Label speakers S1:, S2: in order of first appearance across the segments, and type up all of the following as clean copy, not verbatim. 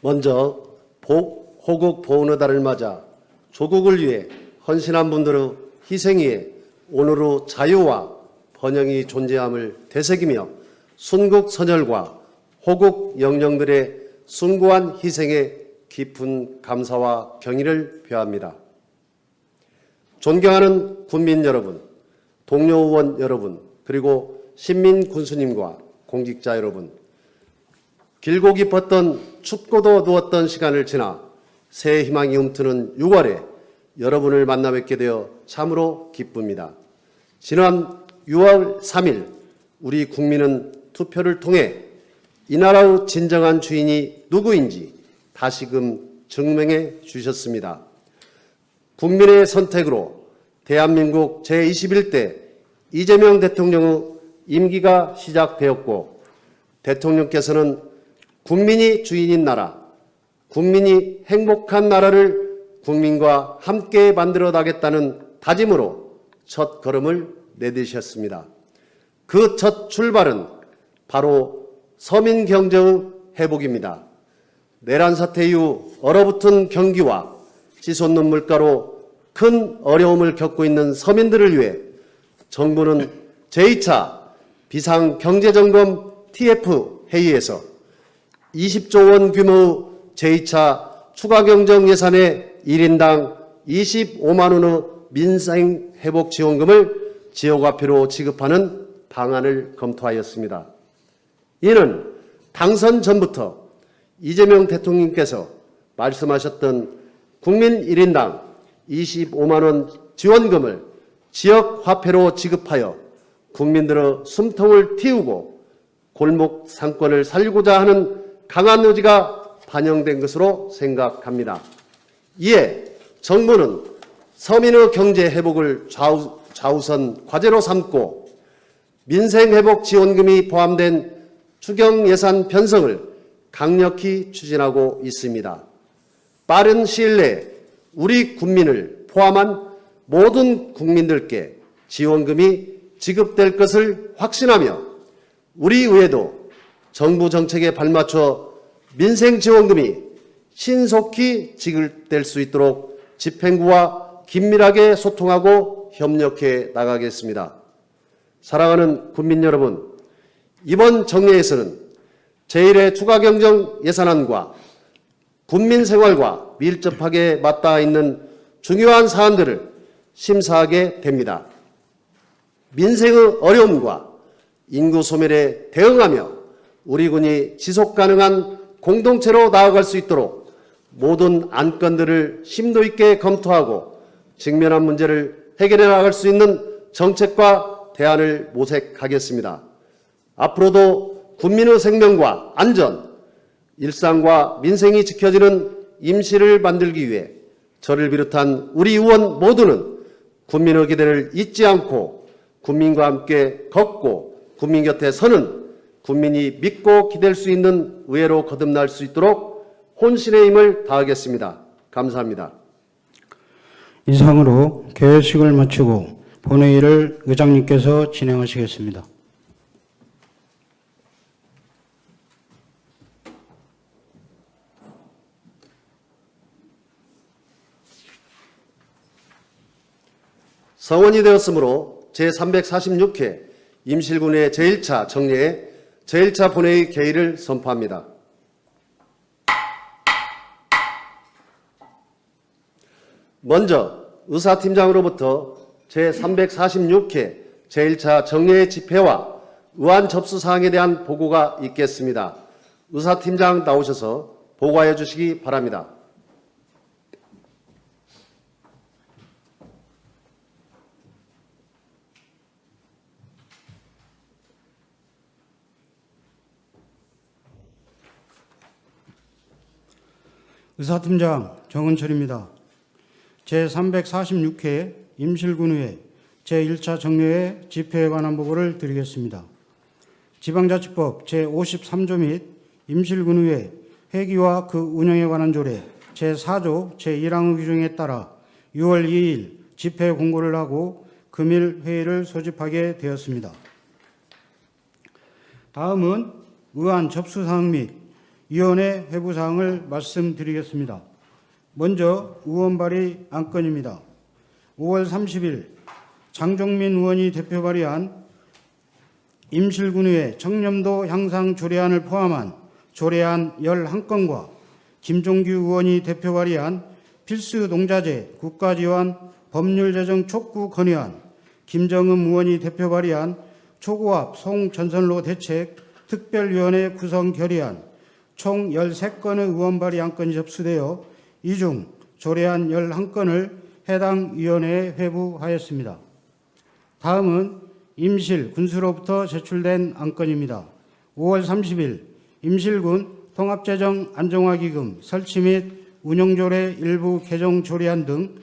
S1: 먼저 호국 보훈의 달을 맞아 조국을 위해 헌신한 분들의 희생 위에 오늘의 자유와 번영이 존재함을 되새기며 순국 선열과 호국 영령들의 숭고한 희생에 깊은 감사와 경의를 표합니다. 존경하는 국민 여러분, 동료 의원 여러분, 그리고 신민 군수님과 공직자 여러분, 길고 깊었던 춥고도 누웠던 시간을 지나 새해 희망이 움트는 6월에 여러분을 만나 뵙게 되어 참으로 기쁩니다. 지난 6월 3일 우리 국민은 투표를 통해 이 나라의 진정한 주인이 누구인지 다시금 증명해 주셨습니다. 국민의 선택으로 대한민국 제21대 이재명 대통령의 임기가 시작되었고, 대통령께서는 국민이 주인인 나라, 국민이 행복한 나라를 국민과 함께 만들어 나가겠다는 다짐으로 첫 걸음을 내디셨습니다. 그 첫 출발은 바로 서민 경제의 회복입니다. 내란 사태 이후 얼어붙은 경기와 치솟는 물가로 큰 어려움을 겪고 있는 서민들을 위해 정부는 제2차 비상경제점검 TF 회의에서 20조 원 규모의 제2차 추가경정 예산의 1인당 25만 원의 민생회복지원금을 지역화표로 지급하는 방안을 검토하였습니다. 이는 당선 전부터 이재명 대통령께서 말씀하셨던 국민 1인당 25만 원 지원금을 지역화폐로 지급하여 국민들의 숨통을 틔우고 골목 상권을 살리고자 하는 강한 의지가 반영된 것으로 생각합니다. 이에 정부는 서민의 경제 회복을 좌우선 과제로 삼고 민생회복지원금이 포함된 추경예산 편성을 강력히 추진하고 있습니다. 빠른 시일 내에 우리 국민을 포함한 모든 국민들께 지원금이 지급될 것을 확신하며 우리 의회도 정부 정책에 발맞춰 민생지원금이 신속히 지급될 수 있도록 집행부와 긴밀하게 소통하고 협력해 나가겠습니다. 사랑하는 국민 여러분, 이번 정례에서는 제1회 추가경정 예산안과 국민 생활과 밀접하게 맞닿아 있는 중요한 사안들을 심사하게 됩니다. 민생의 어려움과 인구 소멸에 대응하며 우리 군이 지속가능한 공동체로 나아갈 수 있도록 모든 안건들을 심도 있게 검토하고 직면한 문제를 해결해 나갈 수 있는 정책과 대안을 모색하겠습니다. 앞으로도 국민의 생명과 안전, 일상과 민생이 지켜지는 임시를 만들기 위해 저를 비롯한 우리 의원 모두는 국민의 기대를 잊지 않고 국민과 함께 걷고 국민 곁에 서는 국민이 믿고 기댈 수 있는 의회로 거듭날 수 있도록 혼신의 힘을 다하겠습니다. 감사합니다.
S2: 이상으로 개회식을 마치고 본회의를 의장님께서 진행하시겠습니다.
S1: 성원이 되었으므로 제346회 임실군의 제1차 정례에 제1차 본회의 개의를 선포합니다. 먼저 의사팀장으로부터 제346회 제1차 정례의 집회와 의안 접수 사항에 대한 보고가 있겠습니다. 의사팀장 나오셔서 보고하여 주시기 바랍니다.
S2: 의사팀장 정은철입니다. 제346회 임실군의회 제1차 정례회 집회에 관한 보고를 드리겠습니다. 지방자치법 제53조 및 임실군의회 회기와 그 운영에 관한 조례 제4조 제1항의 규정에 따라 6월 2일 집회 공고를 하고 금일 회의를 소집하게 되었습니다. 다음은 의안 접수사항 및 위원회 회부사항을 말씀드리겠습니다. 먼저 의원 발의 안건입니다. 5월 30일 장종민 의원이 대표 발의한 임실군의회 청렴도 향상 조례안을 포함한 조례안 11건과 김종규 의원이 대표 발의한 필수 농자재 국가지원 법률제정 촉구 건의안, 김정음 의원이 대표 발의한 초고압 송전선로 대책 특별위원회 구성 결의안 총 13건의 의원 발의 안건이 접수되어 이 중 조례안 11건을 해당 위원회에 회부하였습니다. 다음은 임실 군수로부터 제출된 안건입니다. 5월 30일 임실군 통합재정 안정화기금 설치 및 운영조례 일부 개정 조례안 등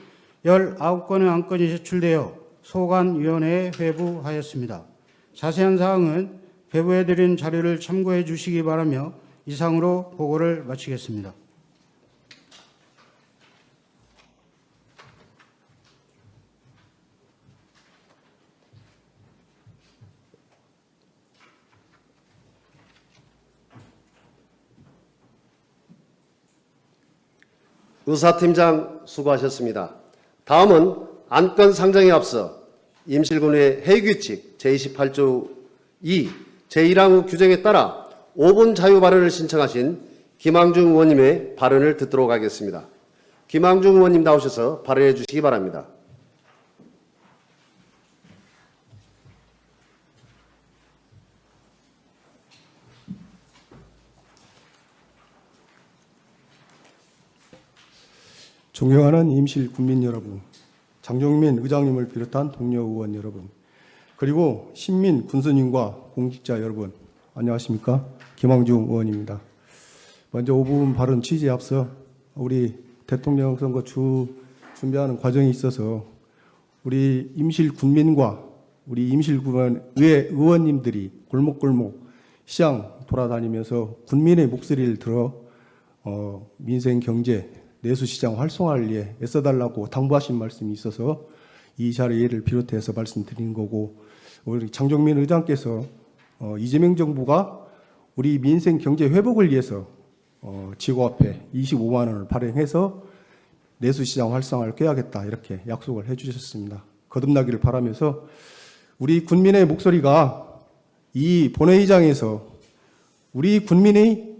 S2: 19건의 안건이 제출되어 소관위원회에 회부하였습니다. 자세한 사항은 배부해드린 자료를 참고해 주시기 바라며 이상으로 보고를 마치겠습니다.
S1: 의사팀장 수고하셨습니다. 다음은 안건 상정에 앞서 임실군의 회의규칙 제28조 2 제1항 규정에 따라 5분 자유 발언을 신청하신 김항중 의원님의 발언을 듣도록 하겠습니다. 김항중 의원님 나오셔서 발언해 주시기 바랍니다.
S3: 존경하는 임실 군민 여러분, 장종민 의장님을 비롯한 동료 의원 여러분, 그리고 신민 군수님과 공직자 여러분, 안녕하십니까? 김항중 의원입니다. 먼저 5분 발언 취지에 앞서 우리 대통령 선거 준비하는 과정에 있어서 우리 임실 군민과 우리 임실군 의회 의원님들이 골목골목 시장 돌아다니면서 군민의 목소리를 들어 민생 경제 내수시장 활성화를 위해 애써달라고 당부하신 말씀이 있어서 이 자리를 비롯해서 말씀드리는 거고, 우리 장종민 의장께서 이재명 정부가 우리 민생 경제 회복을 위해서 지구 앞에 25만 원을 발행해서 내수시장 활성화를 꾀하겠다 이렇게 약속을 해주셨습니다. 거듭나기를 바라면서 우리 군민의 목소리가 이 본회의장에서 우리 군민의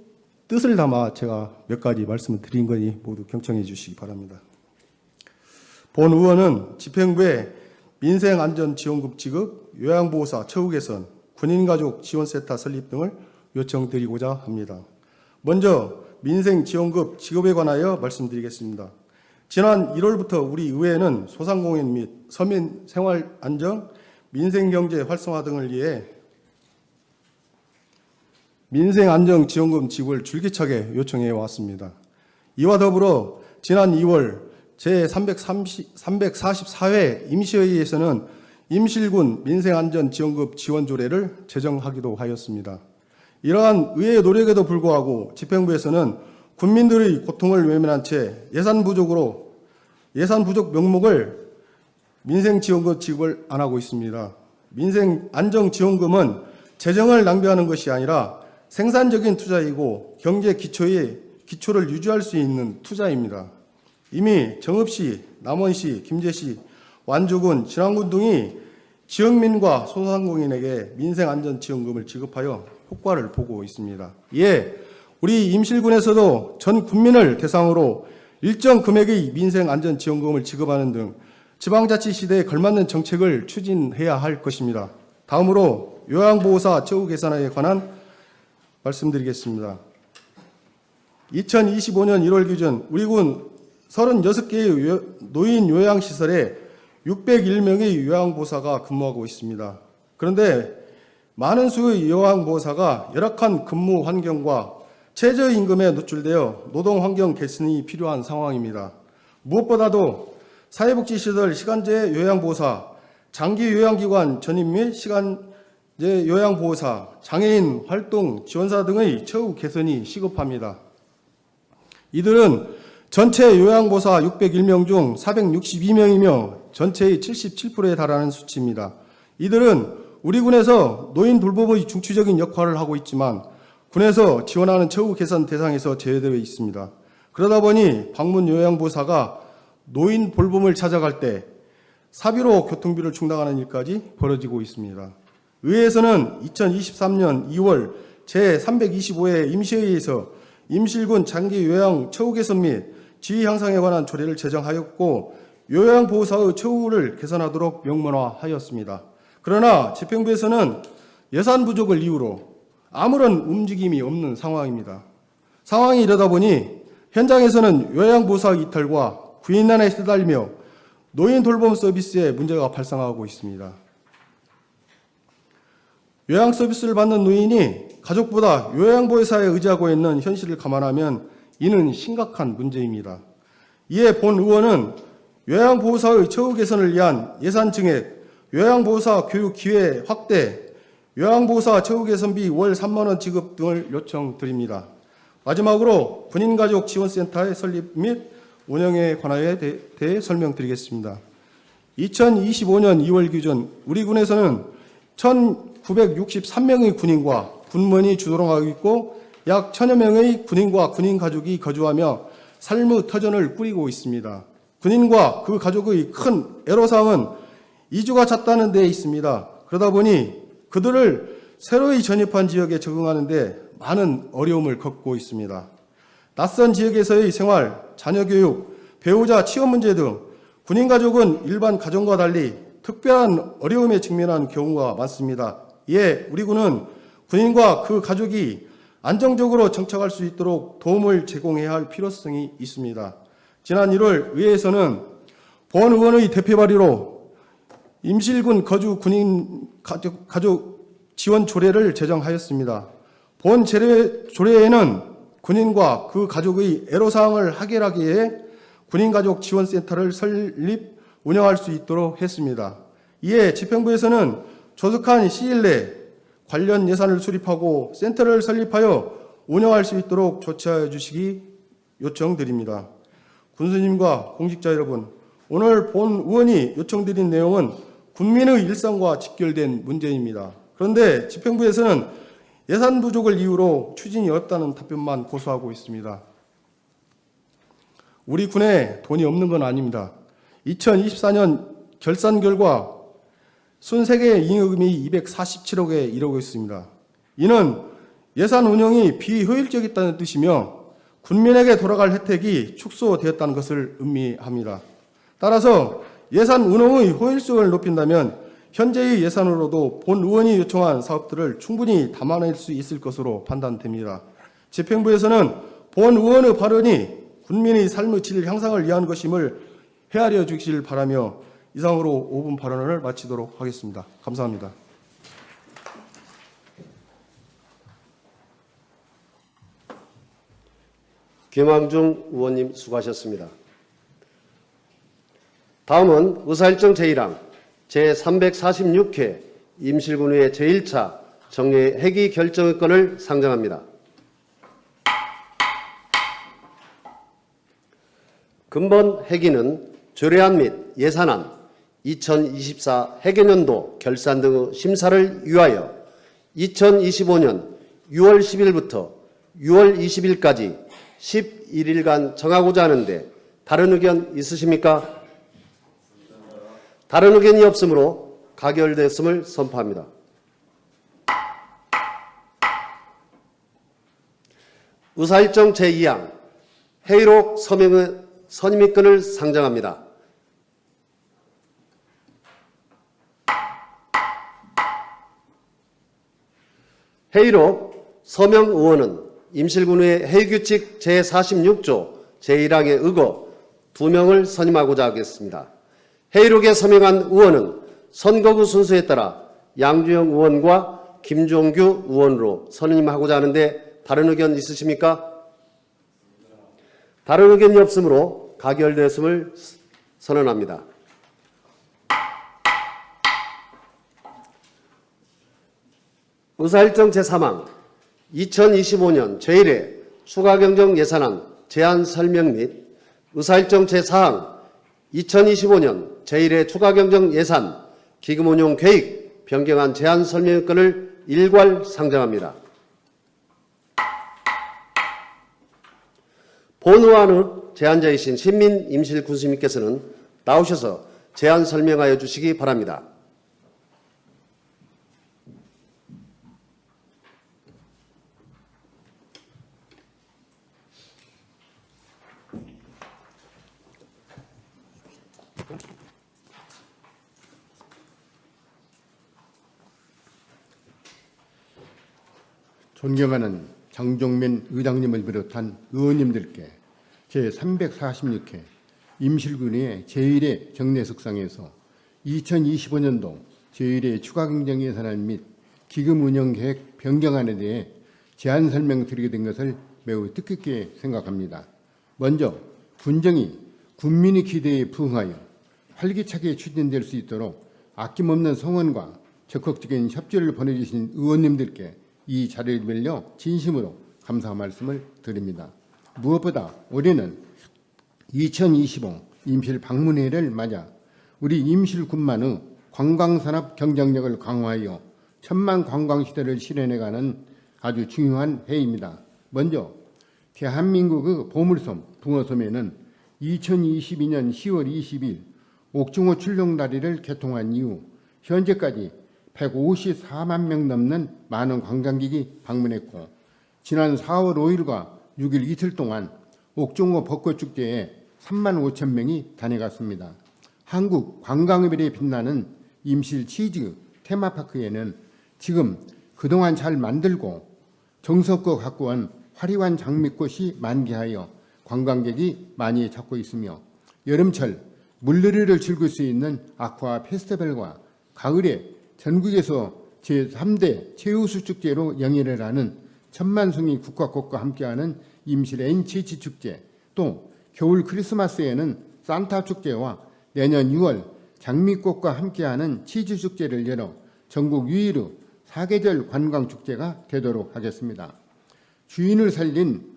S3: 뜻을 담아 제가 몇 가지 말씀을 드린 거니 모두 경청해 주시기 바랍니다. 본 의원은 집행부에 민생안전지원금 지급, 요양보호사 처우 개선, 군인가족 지원센터 설립 등을 요청드리고자 합니다. 먼저 민생지원금 지급에 관하여 말씀드리겠습니다. 지난 1월부터 우리 의회는 소상공인 및 서민 생활안정, 민생경제 활성화 등을 위해 민생안정지원금 지급을 줄기차게 요청해 왔습니다. 이와 더불어 지난 2월 제344회 임시회의에서는 임실군 민생안전지원금 지원조례를 제정하기도 하였습니다. 이러한 의회의 노력에도 불구하고 집행부에서는 군민들의 고통을 외면한 채 예산 부족 명목을 민생지원금 지급을 안 하고 있습니다. 민생안정지원금은 재정을 낭비하는 것이 아니라 생산적인 투자이고 경제 기초를 유지할 수 있는 투자입니다. 이미 정읍시, 남원시, 김제시, 완주군, 진안군 등이 지역민과 소상공인에게 민생안전지원금을 지급하여 효과를 보고 있습니다. 이에 우리 임실군에서도 전 군민을 대상으로 일정 금액의 민생안전지원금을 지급하는 등 지방자치 시대에 걸맞는 정책을 추진해야 할 것입니다. 다음으로 요양보호사 처우 개선에 관한 말씀드리겠습니다. 2025년 1월 기준 우리 군 36개의 노인 요양시설에 601명의 요양보호사가 근무하고 있습니다. 그런데 많은 수의 요양보호사가 열악한 근무 환경과 최저임금에 노출되어 노동환경 개선이 필요한 상황입니다. 무엇보다도 사회복지시설 시간제 요양보호사, 장기요양기관 전입 및 시간제 요양보호사, 장애인 활동 지원사 등의 처우 개선이 시급합니다. 이들은 전체 요양보호사 601명 중 462명이며 전체의 77%에 달하는 수치입니다. 이들은 우리 군에서 노인 돌봄의 중추적인 역할을 하고 있지만 군에서 지원하는 처우 개선 대상에서 제외되어 있습니다. 그러다 보니 방문 요양보호사가 노인 볼봄을 찾아갈 때 사비로 교통비를 충당하는 일까지 벌어지고 있습니다. 의회에서는 2023년 2월 제325회 임시회의에서 임실군 장기 요양 처우 개선 및 지위 향상에 관한 조례를 제정하였고 요양보호사의 처우를 개선하도록 명문화하였습니다. 그러나 집행부에서는 예산 부족을 이유로 아무런 움직임이 없는 상황입니다. 상황이 이러다 보니 현장에서는 요양보호사 이탈과 구인난에 시달리며 노인 돌봄 서비스에 문제가 발생하고 있습니다. 요양 서비스를 받는 노인이 가족보다 요양보호사에 의지하고 있는 현실을 감안하면 이는 심각한 문제입니다. 이에 본 의원은 요양보호사의 처우 개선을 위한 예산 증액, 요양보호사 교육 기회 확대, 요양보호사 처우 개선비 월 3만 원 지급 등을 요청드립니다. 마지막으로 군인가족지원센터의 설립 및 운영에 관하여 대해 설명드리겠습니다. 2025년 2월 기준 우리 군에서는 1,963명의 군인과 군문이 주동하고 있고 약 1,000여 명의 군인과 군인 가족이 거주하며 삶의 터전을 꾸리고 있습니다. 군인과 그 가족의 큰 애로사항은 이주가 잦다는 데 있습니다. 그러다 보니 그들을 새로이 전입한 지역에 적응하는 데 많은 어려움을 겪고 있습니다. 낯선 지역에서의 생활, 자녀 교육, 배우자 취업 문제 등 군인 가족은 일반 가정과 달리 특별한 어려움에 직면한 경우가 많습니다. 이에 우리 군은 군인과 그 가족이 안정적으로 정착할 수 있도록 도움을 제공해야 할 필요성이 있습니다. 지난 1월 의회에서는 본 의원의 대표 발의로 임실군 거주 군인 가족 지원 조례를 제정하였습니다. 본 조례에는 군인과 그 가족의 애로사항을 해결하기 위해 군인가족지원센터를 설립, 운영할 수 있도록 했습니다. 이에 집행부에서는 조속한 시일 내 관련 예산을 수립하고 센터를 설립하여 운영할 수 있도록 조치하여 주시기 요청드립니다. 군수님과 공직자 여러분, 오늘 본 의원이 요청드린 내용은 국민의 일상과 직결된 문제입니다. 그런데 집행부에서는 예산 부족을 이유로 추진이 어렵다는 답변만 고수하고 있습니다. 우리 군에 돈이 없는 건 아닙니다. 2024년 결산 결과 순세계 잉여금이 247억에 이르고 있습니다. 이는 예산 운영이 비효율적이었다는 뜻이며 군민에게 돌아갈 혜택이 축소되었다는 것을 의미합니다. 따라서 예산 운영의 효율성을 높인다면 현재의 예산으로도 본 의원이 요청한 사업들을 충분히 담아낼 수 있을 것으로 판단됩니다. 집행부에서는 본 의원의 발언이 군민의 삶의 질 향상을 위한 것임을 헤아려 주시길 바라며 이상으로 5분 발언을 마치도록 하겠습니다. 감사합니다.
S1: 김왕중 의원님 수고하셨습니다. 다음은 의사일정 제1항 제346회 임실군의회 제1차 정례 회기 결정의 건을 상정합니다. 근본 회기는 조례안 및 예산안, 2024 회계년도 결산 등의 심사를 위하여 2025년 6월 10일부터 6월 20일까지 11일간 정하고자 하는데 다른 의견 있으십니까? 다른 의견이 없으므로 가결됐음을 선포합니다. 의사일정 제2항 회의록 서명의 선임의건을 상정합니다. 회의록 서명 의원은 임실군의회 회의규칙 제46조 제1항에 의거 2명을 선임하고자 하겠습니다. 회의록에 서명한 의원은 선거구 순서에 따라 양주영 의원과 김종규 의원으로 선임하고자 하는데 다른 의견 있으십니까? 다른 의견이 없으므로 가결됐음을 선언합니다. 의사일정 제3항 2025년 제1회 추가경정 예산안 제안 설명 및 의사일정 제4항 2025년 제1회 추가경정 예산 기금운용 계획 변경안 제안 설명건을 일괄 상정합니다. 본의원의 제안자이신 신민 임실 군수님께서는 나오셔서 제안 설명하여 주시기 바랍니다.
S4: 존경하는 장종민 의장님을 비롯한 의원님들께 제346회 임실군의 제1회 정례석상에서 2025년도 제1회 추가경정 예산안 및 기금 운영 계획 변경안에 대해 제안 설명드리게 된 것을 매우 뜻깊게 생각합니다. 먼저 군정이 국민의 기대에 부응하여 활기차게 추진될 수 있도록 아낌없는 성원과 적극적인 협조를 보내주신 의원님들께 이 자리를 빌려 진심으로 감사 말씀을 드립니다. 무엇보다 올해는 2025 임실 방문회를 맞아 우리 임실군만의 관광산업 경쟁력을 강화하여 천만 관광시대를 실현해가는 아주 중요한 해입니다. 먼저 대한민국의 보물섬 붕어섬에는 2022년 10월 20일 옥중호 출룡다리를 개통한 이후 현재까지 154만 명 넘는 많은 관광객이 방문했고, 지난 4월 5일과 6일 이틀 동안 옥중호 벚꽃축제에 3만 5천 명이 다녀갔습니다. 한국 관광업에 빛나는 임실 치즈 테마파크에는 지금 그동안 잘 만들고 정성껏 가꾸은 화려한 장미꽃이 만개하여 관광객이 많이 찾고 있으며, 여름철 물놀이를 즐길 수 있는 아쿠아 페스티벌과 가을에 전국에서 제3대 최우수 축제로 영예를 하는 천만송이 국화꽃과 함께하는 임실 NCH 축제, 또 겨울 크리스마스에는 산타 축제와 내년 6월 장미꽃과 함께하는 치즈 축제를 열어 전국 유일의 사계절 관광 축제가 되도록 하겠습니다. 주인을 살린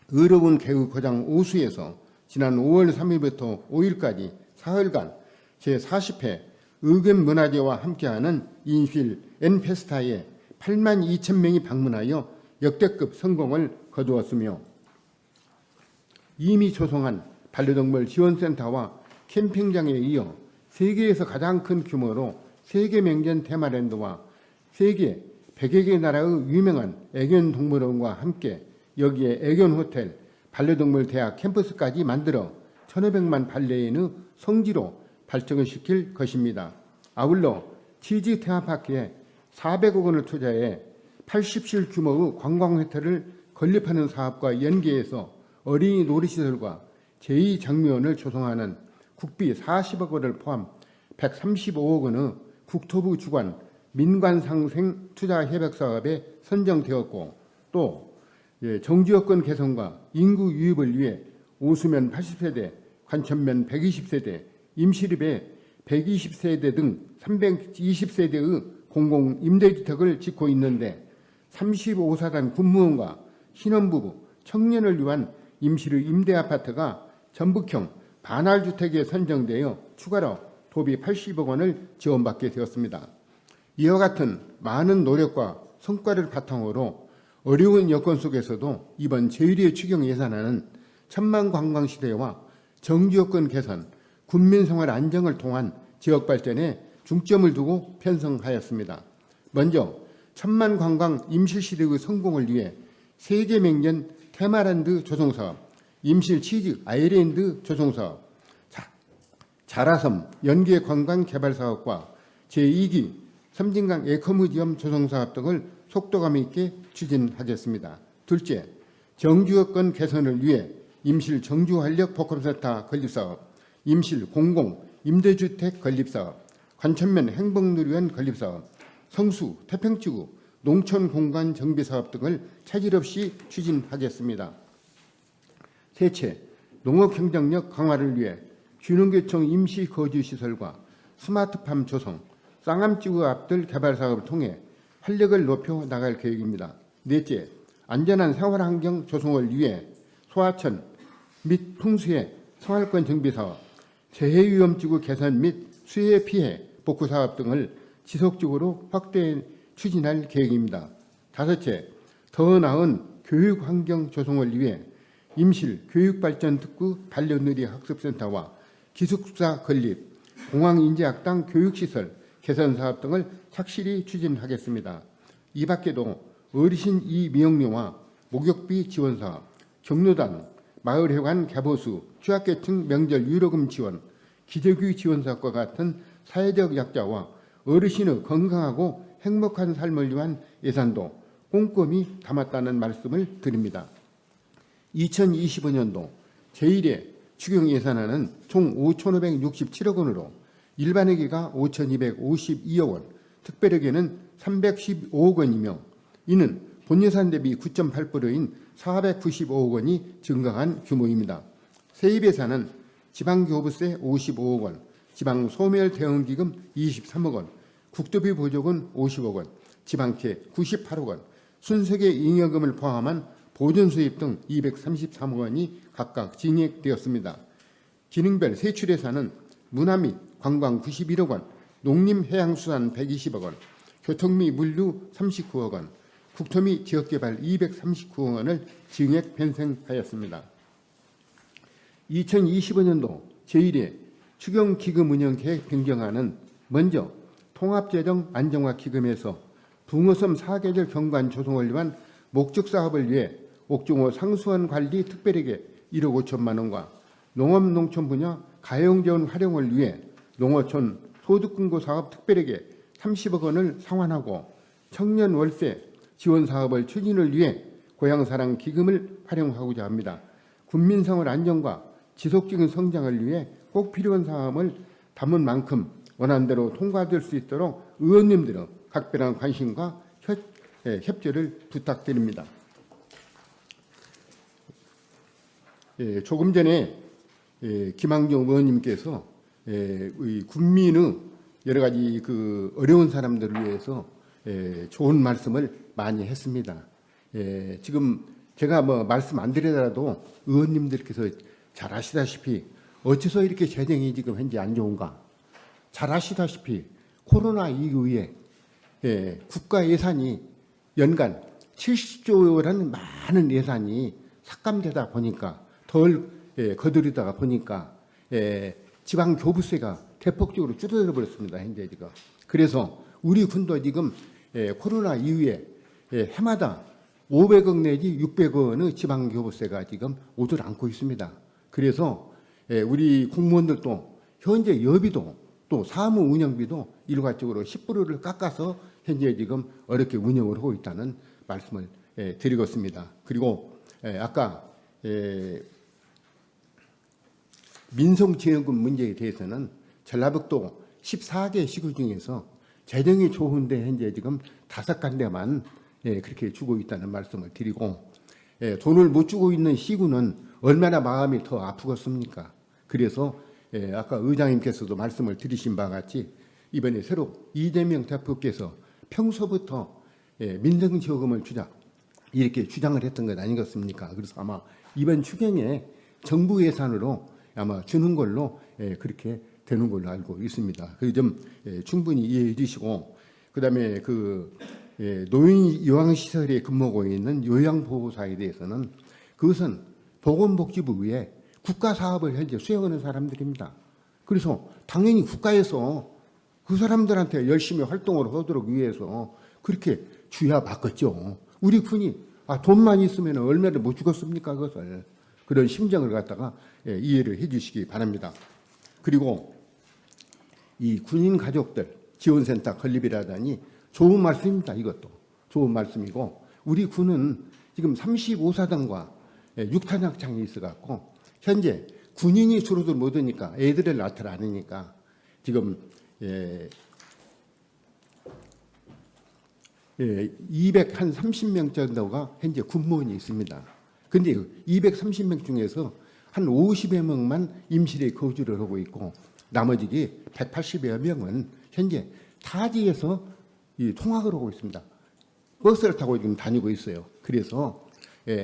S4: 의로운 개의 고장 오수에서 지난 5월 3일부터 5일까지 사흘간 제40회 의견문화제와 함께하는 임실 N페스타에 8만 2천 명이 방문하여 역대급 성공을 거두었으며, 이미 조성한 반려동물 지원센터와 캠핑장에 이어 세계에서 가장 큰 규모로 세계명전 테마랜드와 세계 100여 개 나라의 유명한 애견동물원과 함께 여기에 애견호텔, 반려동물 대학 캠퍼스까지 만들어 1,500만 반려인의 성지로 발전을 시킬 것입니다. 아울러 치즈 테마파크에 400억 원을 투자해 80실 규모의 관광호텔을 건립하는 사업과 연계해서 어린이 놀이시설과 제2장미원을 조성하는 국비 40억 원을 포함 135억 원의 국토부 주관 민관상생 투자협약사업에 선정되었고, 또 정주여건 개선과 인구 유입을 위해 오수면 80세대, 관천면 120세대, 임실읍에 120세대 등 320세대의 공공임대주택을 짓고 있는데, 35사단 군무원과 신혼부부, 청년을 위한 임실의 임대아파트가 전북형 반활주택에 선정되어 추가로 도비 80억 원을 지원받게 되었습니다. 이와 같은 많은 노력과 성과를 바탕으로 어려운 여건 속에서도 이번 제1회 추경 예산안은 천만 관광시대와 정주여건 개선, 군민생활 안정을 통한 지역 발전에 중점을 두고 편성하였습니다. 먼저 천만 관광 임실시대의 성공을 위해 세계명전 테마랜드 조성사업, 임실 치즈 아일랜드 조성사업, 자라섬 연계관광 개발사업과 제2기 섬진강 에코뮤지엄 조성사업 등을 속도감 있게 추진하겠습니다. 둘째, 정주여건 개선을 위해 임실 정주활력 복합센터 건립사업, 임실 공공 임대주택 건립사업, 관천면 행복누리원 건립사업, 성수 태평지구 농촌공간 정비사업 등을 차질 없이 추진하겠습니다. 셋째, 농업 경쟁력 강화를 위해 균흥교청 임시거주시설과 스마트팜 조성, 쌍암지구 앞들 개발 사업을 통해 활력을 높여 나갈 계획입니다. 넷째, 안전한 생활환경 조성을 위해 소하천 및 풍수해 생활권 정비 사업, 재해위험지구 개선 및 수해 피해 복구 사업 등을 지속적으로 확대 추진할 계획입니다. 다섯째, 더 나은 교육환경 조성을 위해 임실 교육발전특구 반려놀이 학습센터와 기숙사 건립, 공항인재학당 교육시설 개선 사업 등을 착실히 추진하겠습니다. 이 밖에도 어르신 이미용료와 목욕비 지원 사업, 경로당, 마을회관 개보수, 취약계층 명절 유로금 지원, 기저귀 지원 사업과 같은 사회적 약자와 어르신의 건강하고 행복한 삶을 위한 예산도 꼼꼼히 담았다는 말씀을 드립니다. 2025년도 제1회 추경 예산안은 총 5,567억 원으로 일반회계가 5,252억 원, 특별회계는 315억 원이며 이는 본예산 대비 9.8%인 495억 원이 증가한 규모입니다. 세입 예산은 지방교부세 55억 원, 지방소멸대응기금 23억 원, 국도비 보조금 50억 원, 지방채 98억 원, 순세계 잉여금을 포함한 보존수입 등 233억 원이 각각 증액되었습니다. 기능별 세출 예산은 문화 및 관광 91억 원, 농림해양수산 120억 원, 교통 및 물류 39억 원, 국토 및 지역개발 239억 원을 증액 편성하였습니다. 2025년도 제1회 추경기금 운영계획 변경안은 먼저 통합재정 안정화기금에서 붕어섬 사계절 경관 조성을 위한 목적사업을 위해 옥중호 상수원 관리 특별회계 1억 5천만 원과 농업농촌 분야 가용재원 활용을 위해 농어촌 소득근고 사업 특별회계 30억 원을 상환하고 청년 월세 지원 사업을 추진을 위해 고향사랑 기금을 활용하고자 합니다. 국민생활 안정과 지속적인 성장을 위해 꼭 필요한 사항을 담은 만큼 원안대로 통과될 수 있도록 의원님들의 각별한 관심과 협조를 부탁드립니다. 조금 전에 김항정 의원님께서 국민의 여러 가지 그 어려운 사람들을 위해서 좋은 말씀을 많이 했습니다. 지금 제가 뭐 말씀 안 드리더라도 의원님들께서 잘 아시다시피 어째서 이렇게 재정이 지금 현재 안 좋은가? 잘 아시다시피 코로나 이후에 국가 예산이 연간 70조라는 많은 예산이 삭감되다 보니까 덜 거두리다가 보니까 지방 교부세가 대폭적으로 줄어들어 버렸습니다. 현재 지금. 그래서 우리 군도 지금 코로나 이후에 해마다 500억 내지 600억 원의 지방 교부세가 지금 오질 않고 있습니다. 그래서 우리 공무원들도 현재 여비도 또 사무 운영비도 일괄적으로 10%를 깎아서 현재 지금 어렵게 운영을 하고 있다는 말씀을 드리겠습니다. 그리고 아까 민속지원금 문제에 대해서는 전라북도 14개 시구 중에서 재정이 좋은데 현재 지금 5군데만 그렇게 주고 있다는 말씀을 드리고 돈을 못 주고 있는 시구는 얼마나 마음이 더 아프겠습니까? 그래서 아까 의장님께서도 말씀을 드리신 바와 같이 이번에 새로 이재명 대표께서 평소부터 민생지원금을 주자 이렇게 주장을 했던 것 아니겠습니까? 그래서 아마 이번 추경에 정부 예산으로 아마 주는 걸로 그렇게 되는 걸로 알고 있습니다. 그 점 충분히 이해해 주시고 그다음에 그 노인 요양시설에 근무하고 있는 요양보호사에 대해서는 그것은 보건복지부 외에 국가 사업을 현재 수행하는 사람들입니다. 그래서 당연히 국가에서 그 사람들한테 열심히 활동을 하도록 위해서 그렇게 주야 맞겠죠. 우리 군이 돈만 있으면 얼마를 못 주겠습니까? 그것을 그런 심정을 갖다가 이해를 해주시기 바랍니다. 그리고 이 군인 가족들 지원센터 건립이라더니 좋은 말씀입니다. 이것도 좋은 말씀이고 우리 군은 지금 35사단과 6탄약창이 있어갖고 현재 군인이 줄어들 못하니까 애들을 낳지를 않으니까 지금 230명 정도가 현재 군무원이 있습니다. 그런데 230명 중에서 한 50여 명만 임실에 거주를 하고 있고 나머지 180여 명은 현재 타지에서 통학을 하고 있습니다. 버스를 타고 지금 다니고 있어요. 그래서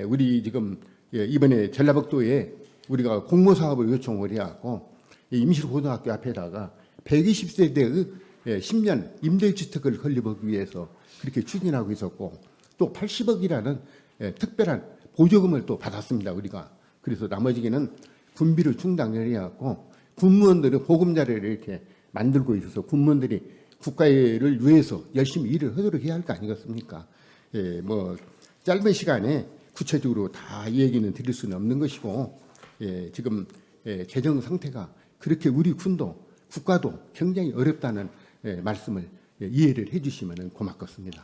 S4: 우리 지금 이번에 전라북도에 우리가 공모 사업을 요청을 해갖고 임실고등학교 앞에다가 120세대의 10년 임대주택을 건립하기 위해서 그렇게 추진하고 있었고 또 80억이라는 특별한 보조금을 또 받았습니다. 우리가 그래서 나머지는 군비를 충당을 해갖고 군무원들은 보금자리를 이렇게 만들고 있어서 군무원들이 국가를 위해서 열심히 일을 하도록 해야 할 거 아니겠습니까? 예, 뭐 짧은 시간에 구체적으로 다 이 얘기는 드릴 수는 없는 것이고, 예, 지금 재정 상태가 그렇게 우리 군도 국가도 굉장히 어렵다는 말씀을 이해를 해주시면 고맙겠습니다.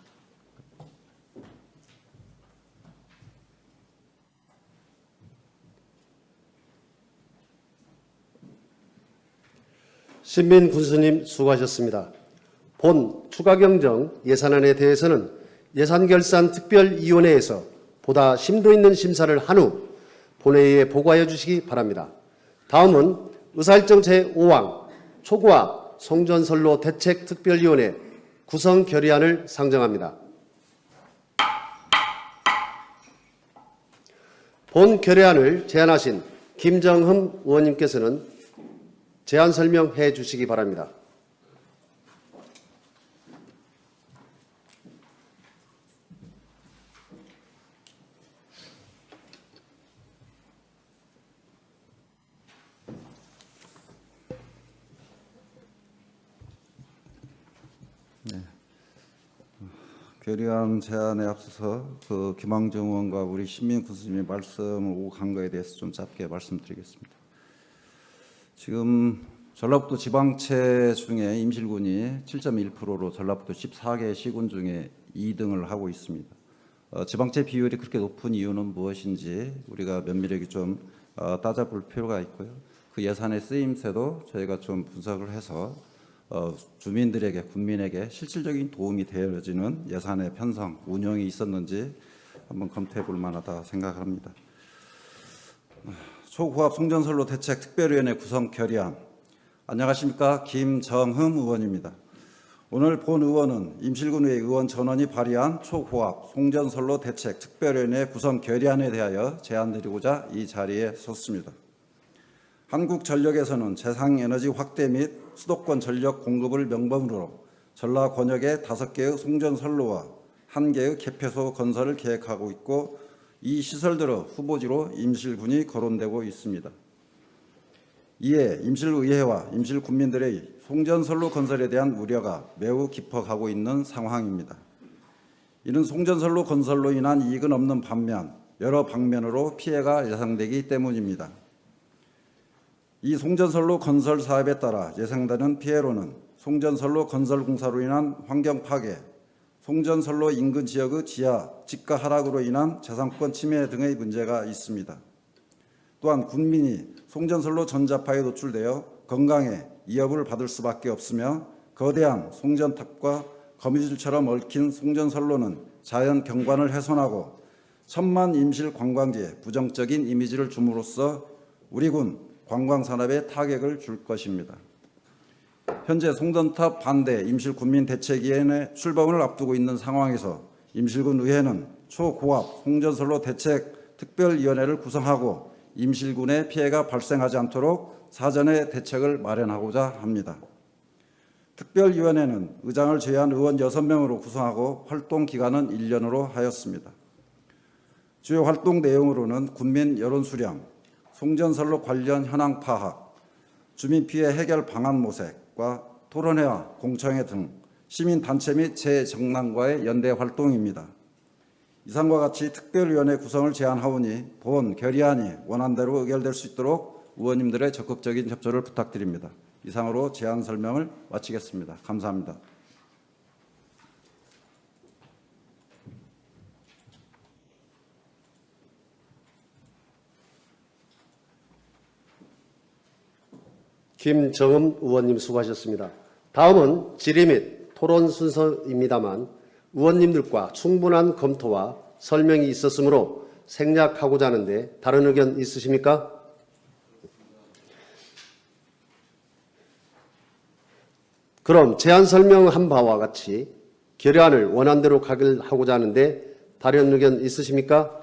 S1: 신민 군수님 수고하셨습니다. 본 추가경정 예산안에 대해서는 예산결산특별위원회에서 보다 심도 있는 심사를 한 후 본회의에 보고하여 주시기 바랍니다. 다음은 의사일정 제5항 초고압 송전선로 대책특별위원회 구성 결의안을 상정합니다. 본 결의안을 제안하신 김정흠 의원님께서는 제안 설명해 주시기 바랍니다.
S5: 결의안 제안에 앞서서 김황정 의원과 우리 신민 군수님이 말씀을 오고 간 거에 대해서 좀 짧게 말씀드리겠습니다. 지금 전라북도 지방채 중에 임실군이 7.1%로 전라북도 14개 시군 중에 2등을 하고 있습니다. 지방채 비율이 그렇게 높은 이유는 무엇인지 우리가 면밀하게 좀 따져볼 필요가 있고요. 그 예산의 쓰임새도 저희가 좀 분석을 해서 주민들에게, 군민에게 실질적인 도움이 되어지는 예산의 편성, 운영이 있었는지 한번 검토해 볼 만하다 생각합니다. 초고압 송전선로 대책 특별위원회 구성 결의안. 안녕하십니까, 김정흠 의원입니다. 오늘 본 의원은 임실군의 의원 전원이 발의한 초고압 송전선로 대책 특별위원회 구성 결의안에 대하여 제안드리고자 이 자리에 섰습니다. 한국전력에서는 재생에너지 확대 및 수도권 전력 공급을 명분으로 전라 권역의 5개의 송전선로와 1개의 개폐소 건설을 계획하고 있고, 이 시설들의 후보지로 임실군이 거론되고 있습니다. 이에 임실의회와 임실군민들의 송전선로 건설에 대한 우려가 매우 깊어가고 있는 상황입니다. 이는 송전선로 건설로 인한 이익은 없는 반면 여러 방면으로 피해가 예상되기 때문입니다. 이 송전선로 건설 사업에 따라 예상되는 피해로는 송전선로 건설 공사로 인한 환경 파괴, 송전선로 인근 지역의 지하, 지가 하락으로 인한 재산권 침해 등의 문제가 있습니다. 또한 군민이 송전선로 전자파에 노출되어 건강에 위협을 받을 수밖에 없으며, 거대한 송전탑과 거미줄처럼 얽힌 송전선로는 자연 경관을 훼손하고 천만 임실 관광지에 부정적인 이미지를 줌으로써 우리 군 관광산업에 타격을 줄 것입니다. 현재 송전탑 반대 임실군민 대책위원회 출범을 앞두고 있는 상황에서 임실군 의회는 초고압 송전선로 대책 특별위원회를 구성하고 임실군의 피해가 발생하지 않도록 사전에 대책을 마련하고자 합니다. 특별위원회는 의장을 제외한 의원 6명으로 구성하고 활동 기간은 1년으로 하였습니다. 주요 활동 내용으로는 군민 여론 수렴, 송전선로 관련 현황 파악, 주민 피해 해결 방안 모색과 토론회와 공청회 등 시민단체 및 재정당과의 연대 활동입니다. 이상과 같이 특별위원회 구성을 제안하오니 본 결의안이 원안대로 의결될 수 있도록 의원님들의 적극적인 협조를 부탁드립니다. 이상으로 제안 설명을 마치겠습니다. 감사합니다.
S1: 김정흠 의원님 수고하셨습니다. 다음은 질의 및 토론 순서입니다만 의원님들과 충분한 검토와 설명이 있었으므로 생략하고자 하는데 다른 의견 있으십니까? 그럼 제안 설명한 바와 같이 결의안을 원안대로 가결하고자 하는데 다른 의견 있으십니까?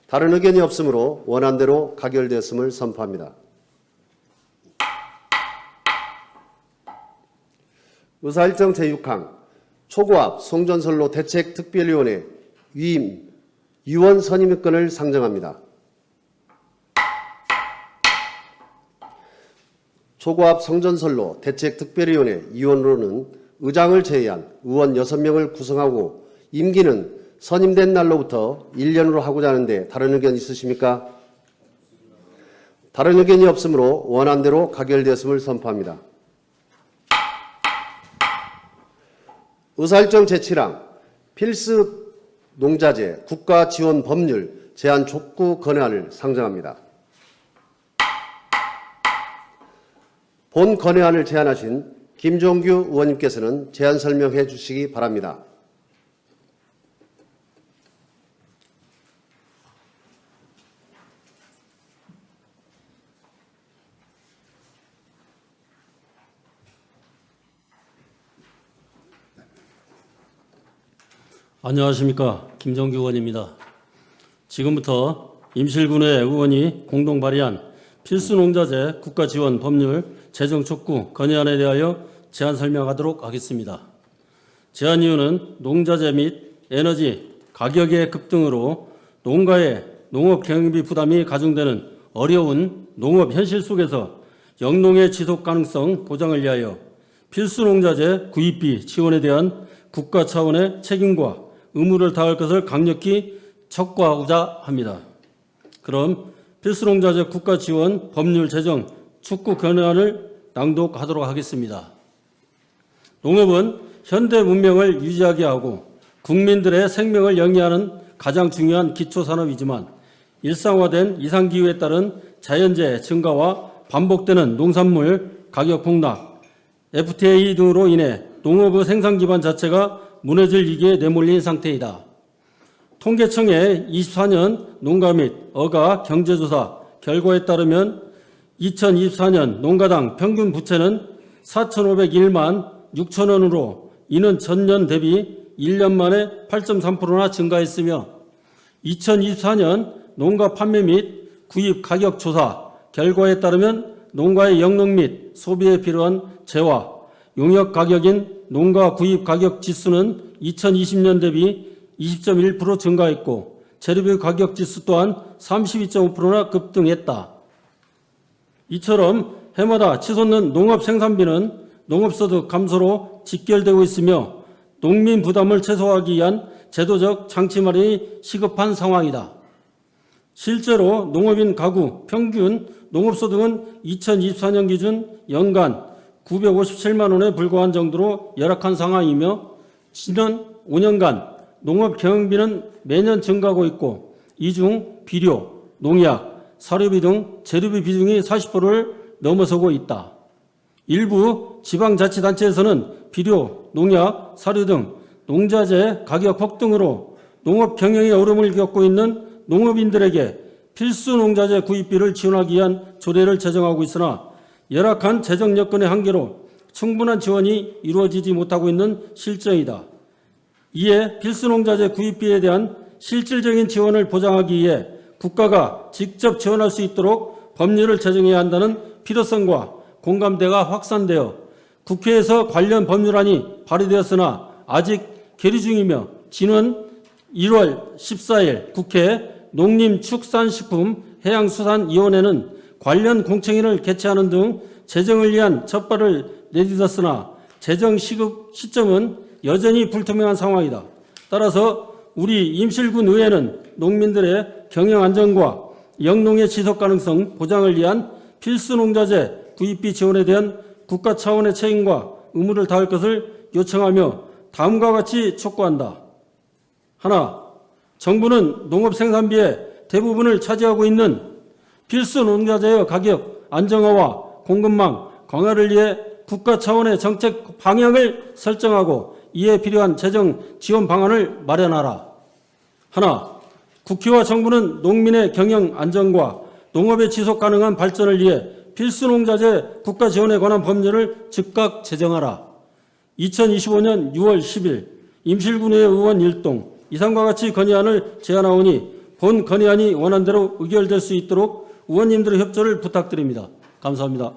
S1: 다른 의견이 없으므로 원안대로 가결되었음을 선포합니다. 의사일정 제6항 초고압 송전선로 대책특별위원회 위임 위원 선임권을 상정합니다. 초고압 성전선로 대책특별위원회 위원으로는 의장을 제외한 의원 6명을 구성하고 임기는 선임된 날로부터 1년으로 하고자 하는데 다른 의견 있으십니까? 다른 의견이 없으므로 원안대로 가결되었음을 선포합니다. 의사일정 제7항 필수 농자재 국가 지원 법률 제한 촉구 건의안을 상정합니다. 본 건의안을 제안하신 김종규 의원님께서는 제안 설명해 주시기 바랍니다.
S6: 안녕하십니까. 김정규 의원입니다. 지금부터 임실군의 의원이 공동 발의한 필수농자재 국가지원 법률 제정 촉구 건의안에 대하여 제안 설명하도록 하겠습니다. 제안 이유는 농자재 및 에너지 가격의 급등으로 농가의 농업 경영비 부담이 가중되는 어려운 농업 현실 속에서 영농의 지속 가능성 보장을 위하여 필수농자재 구입비 지원에 대한 국가 차원의 책임과 의무를 다할 것을 강력히 촉구하고자 합니다. 그럼 필수농자재 국가지원 법률 제정 촉구 건의안을 낭독하도록 하겠습니다. 농업은 현대 문명을 유지하게 하고 국민들의 생명을 영위하는 가장 중요한 기초산업이지만 일상화된 이상기후에 따른 자연재해 증가와 반복되는 농산물 가격 폭락, FTA 등으로 인해 농업의 생산 기반 자체가 무너질 위기에 내몰린 상태이다. 통계청의 24년 농가 및 어가 경제조사 결과에 따르면 2024년 농가당 평균 부채는 4,501만 6천 원으로 이는 전년 대비 1년 만에 8.3%나 증가했으며 2024년 농가 판매 및 구입 가격 조사 결과에 따르면 농가의 영농 및 소비에 필요한 재화, 용역 가격인 농가 구입 가격 지수는 2020년 대비 20.1% 증가했고 재료비 가격 지수 또한 32.5%나 급등했다. 이처럼 해마다 치솟는 농업 생산비는 농업소득 감소로 직결되고 있으며 농민 부담을 최소화하기 위한 제도적 장치 마련이 시급한 상황이다. 실제로 농업인 가구 평균 농업소득은 2024년 기준 연간 957만 원에 불과한 정도로 열악한 상황이며 지난 5년간 농업 경영비는 매년 증가하고 있고 이 중 비료, 농약, 사료비 등 재료비 비중이 40%를 넘어서고 있다. 일부 지방자치단체에서는 비료, 농약, 사료 등 농자재 가격 폭등으로 농업 경영에 어려움을 겪고 있는 농업인들에게 필수 농자재 구입비를 지원하기 위한 조례를 제정하고 있으나 열악한 재정 여건의 한계로 충분한 지원이 이루어지지 못하고 있는 실정이다. 이에 필수농자재 구입비에 대한 실질적인 지원을 보장하기 위해 국가가 직접 지원할 수 있도록 법률을 제정해야 한다는 필요성과 공감대가 확산되어 국회에서 관련 법률안이 발의되었으나 아직 계류 중이며 지난 1월 14일 국회 농림축산식품해양수산위원회는 관련 공청회를 개최하는 등 제정을 위한 첫발을 내딛었으나 제정 시점은 여전히 불투명한 상황이다. 따라서 우리 임실군 의회는 농민들의 경영 안정과 영농의 지속 가능성 보장을 위한 필수 농자재 구입비 지원에 대한 국가 차원의 책임과 의무를 다할 것을 요청하며 다음과 같이 촉구한다. 하나, 정부는 농업 생산비의 대부분을 차지하고 있는 필수 농자재의 가격 안정화와 공급망 강화를 위해 국가 차원의 정책 방향을 설정하고 이에 필요한 재정 지원 방안을 마련하라. 하나, 국회와 정부는 농민의 경영 안정과 농업의 지속 가능한 발전을 위해 필수 농자재 국가 지원에 관한 법률을 즉각 제정하라. 2025년 6월 10일 임실군의 의원 일동 이상과 같이 건의안을 제안하오니 본 건의안이 원안대로 의결될 수 있도록 의원님들의 협조를 부탁드립니다. 감사합니다.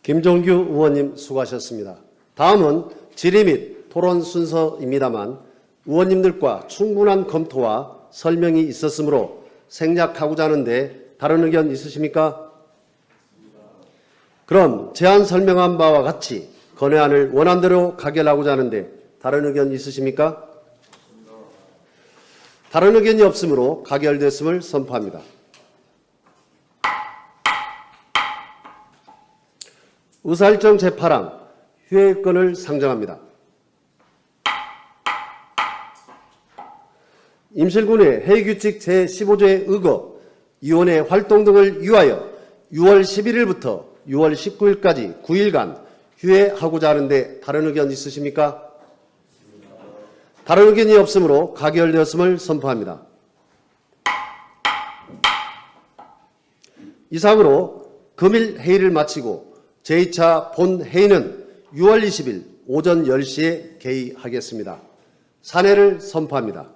S1: 김종규 의원님 수고하셨습니다. 다음은 질의 및 토론 순서입니다만 의원님들과 충분한 검토와 설명이 있었으므로 생략하고자 하는데 다른 의견 있으십니까? 그럼 제안 설명한 바와 같이 건의안을 원안대로 가결하고자 하는데 다른 의견 있으십니까? 다른 의견이 없으므로 가결됐음을 선포합니다. 의사일정 제8항 휴회권을 상정합니다. 임실군의 회의규칙 제15조에 의거 위원회 활동 등을 위하여 6월 11일부터 6월 19일까지 9일간 휴회하고자 하는데 다른 의견 있으십니까? 다른 의견이 없으므로 가결되었음을 선포합니다. 이상으로 금일 회의를 마치고 제2차 본회의는 6월 20일 오전 10시에 개의하겠습니다. 산회를 선포합니다.